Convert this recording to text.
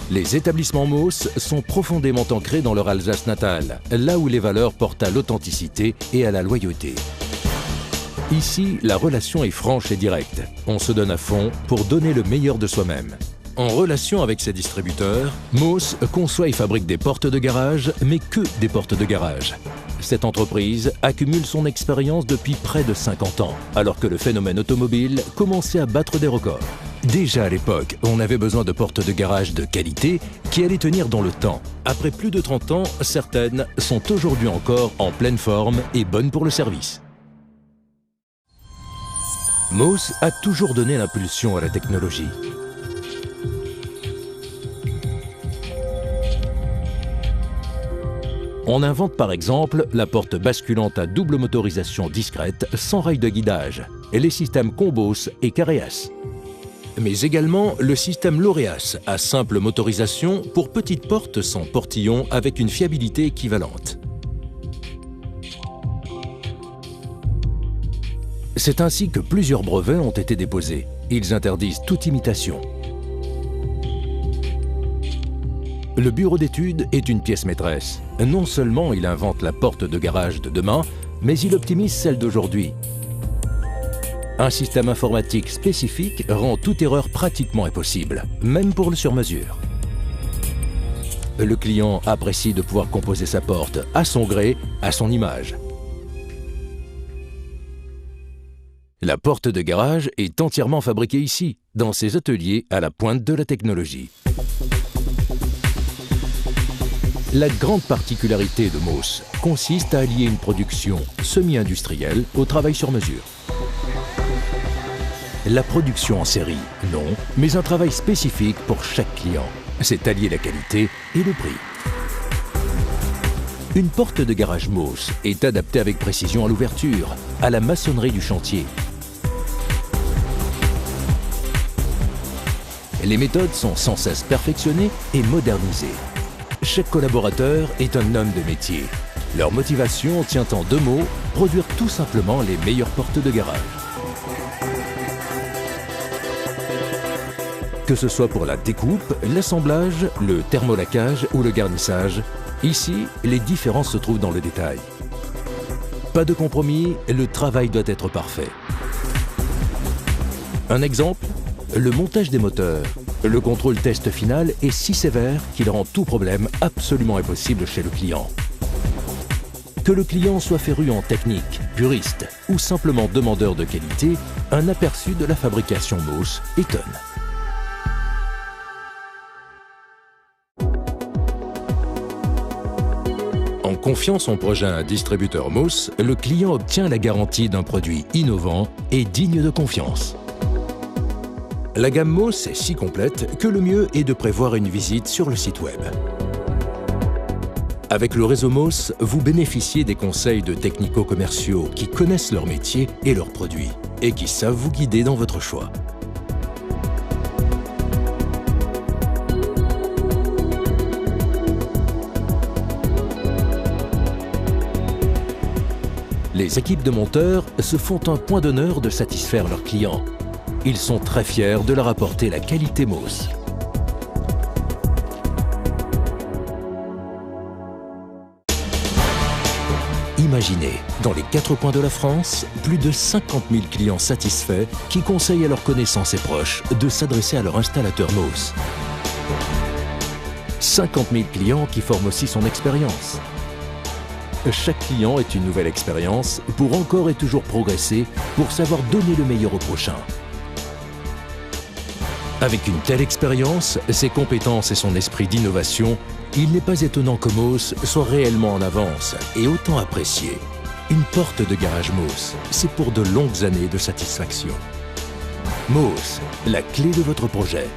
Les établissements Moos sont profondément ancrés dans leur Alsace natale, là où les valeurs portent à l'authenticité et à la loyauté. Ici, la relation est franche et directe. On se donne à fond pour donner le meilleur de soi-même. En relation avec ses distributeurs, Moos conçoit et fabrique des portes de garage, mais que des portes de garage. Cette entreprise accumule son expérience depuis près de 50 ans, alors que le phénomène automobile commençait à battre des records. Déjà à l'époque, on avait besoin de portes de garage de qualité qui allaient tenir dans le temps. Après plus de 30 ans, certaines sont aujourd'hui encore en pleine forme et bonnes pour le service. Moos a toujours donné l'impulsion à la technologie. On invente par exemple la porte basculante à double motorisation discrète sans rail de guidage et les systèmes Combos et Careas. Mais également le système Laureas à simple motorisation pour petites portes sans portillon avec une fiabilité équivalente. C'est ainsi que plusieurs brevets ont été déposés. Ils interdisent toute imitation. Le bureau d'études est une pièce maîtresse. Non seulement il invente la porte de garage de demain, mais il optimise celle d'aujourd'hui. Un système informatique spécifique rend toute erreur pratiquement impossible, même pour le sur-mesure. Le client apprécie de pouvoir composer sa porte à son gré, à son image. La porte de garage est entièrement fabriquée ici, dans ces ateliers à la pointe de la technologie. La grande particularité de Moos consiste à allier une production semi-industrielle au travail sur mesure. La production en série, non, mais un travail spécifique pour chaque client. C'est allier la qualité et le prix. Une porte de garage Moos est adaptée avec précision à l'ouverture, à la maçonnerie du chantier. Les méthodes sont sans cesse perfectionnées et modernisées. Chaque collaborateur est un homme de métier. Leur motivation tient en deux mots, produire tout simplement les meilleures portes de garage. Que ce soit pour la découpe, l'assemblage, le thermolaquage ou le garnissage, ici, les différences se trouvent dans le détail. Pas de compromis, le travail doit être parfait. Un exemple, le montage des moteurs. Le contrôle test final est si sévère qu'il rend tout problème absolument impossible chez le client. Que le client soit féru en technique, puriste ou simplement demandeur de qualité, un aperçu de la fabrication Moos étonne. En confiant son projet à un distributeur Moos, le client obtient la garantie d'un produit innovant et digne de confiance. La gamme Moos est si complète que le mieux est de prévoir une visite sur le site web. Avec le réseau Moos, vous bénéficiez des conseils de technico-commerciaux qui connaissent leur métier et leurs produits et qui savent vous guider dans votre choix. Les équipes de monteurs se font un point d'honneur de satisfaire leurs clients. Ils sont très fiers de leur apporter la qualité Moos. Imaginez, dans les 4 coins de la France, plus de 50 000 clients satisfaits qui conseillent à leurs connaissances et proches de s'adresser à leur installateur Moos. 50 000 clients qui forment aussi son expérience. Chaque client est une nouvelle expérience pour encore et toujours progresser, pour savoir donner le meilleur au prochain. Avec une telle expérience, ses compétences et son esprit d'innovation, il n'est pas étonnant que Moos soit réellement en avance et autant apprécié. Une porte de garage Moos, c'est pour de longues années de satisfaction. Moos, la clé de votre projet.